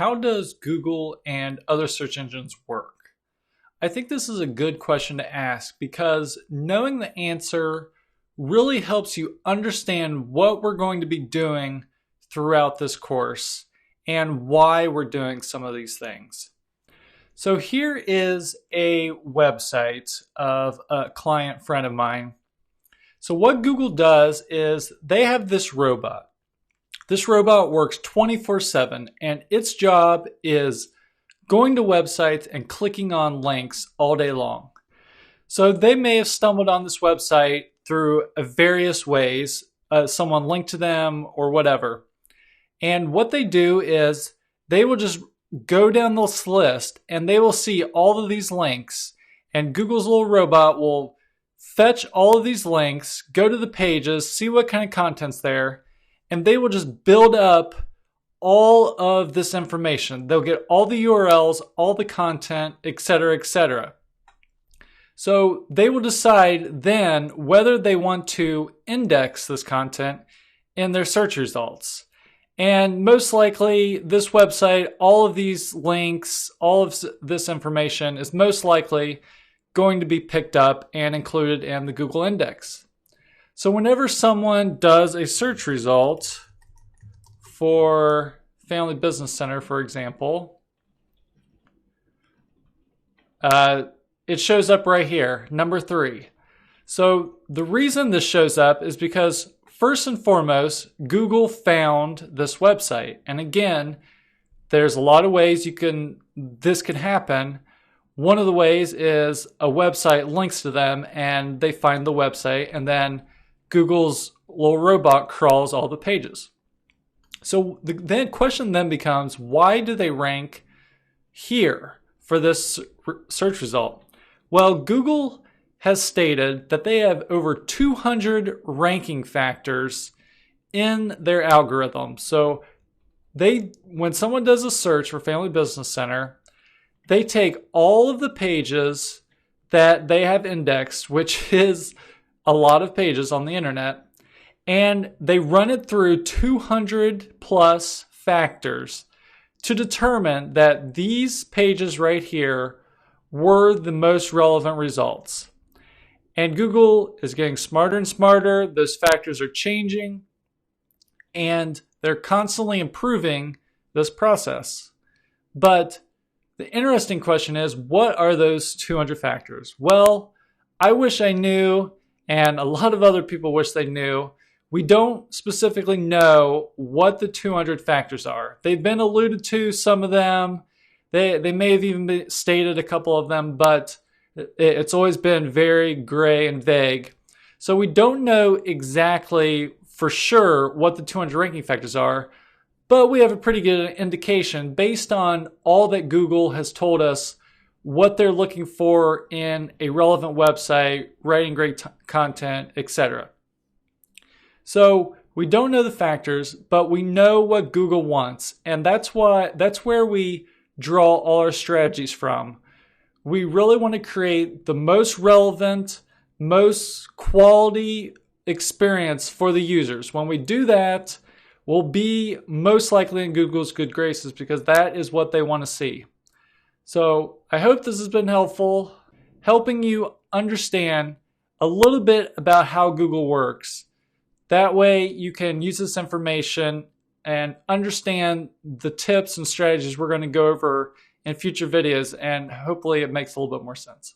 How does Google and other search engines work? I think this is a good question to ask because knowing the answer really helps you understand what we're going to be doing throughout this course and why we're doing some of these things. So here is a website of a client friend of mine. So what Google does is they have this robot. This robot works 24/7 and its job is going to websites and clicking on links all day long. So they may have stumbled on this website through various ways. Someone linked to them or whatever. And what they do is they will just go down this list and they will see all of these links, and Google's little robot will fetch all of these links, go to the pages, see what kind of content's there, and they will just build up all of this information. They'll get all the URLs, all the content, etc., etc. So they will decide then whether they want to index this content in their search results. And most likely this website, all of these links, all of this information is most likely going to be picked up and included in the Google index. So whenever someone does a search result for Family Business Center, for example, it shows up right here, number 3. So the reason this shows up is because first and foremost, Google found this website. And again, there's a lot of ways this could happen. One of the ways is a website links to them and they find the website, and then Google's little robot crawls all the pages. So the question then becomes, why do they rank here for this search result? Well, Google has stated that they have over 200 ranking factors in their algorithm. So when someone does a search for Family Business Center, they take all of the pages that they have indexed, which is a lot of pages on the internet, and they run it through 200 plus factors to determine that these pages right here were the most relevant results. And Google is getting smarter and smarter. Those factors are changing, and they're constantly improving this process. But the interesting question is, what are those 200 factors? Well, I wish I knew, and a lot of other people wish they knew. We don't specifically know what the 200 factors are. They've been alluded to, some of them. They may have even stated a couple of them, but it's always been very gray and vague. So we don't know exactly for sure what the 200 ranking factors are, but we have a pretty good indication based on all that Google has told us what they're looking for in a relevant website, writing great content, etc. So we don't know the factors, but we know what Google wants, and that's where we draw all our strategies from. We really want to create the most relevant, most quality experience for the users. When we do that, we'll be most likely in Google's good graces because that is what they want to see. So I hope this has been helpful, helping you understand a little bit about how Google works. That way you can use this information and understand the tips and strategies we're going to go over in future videos, and hopefully it makes a little bit more sense.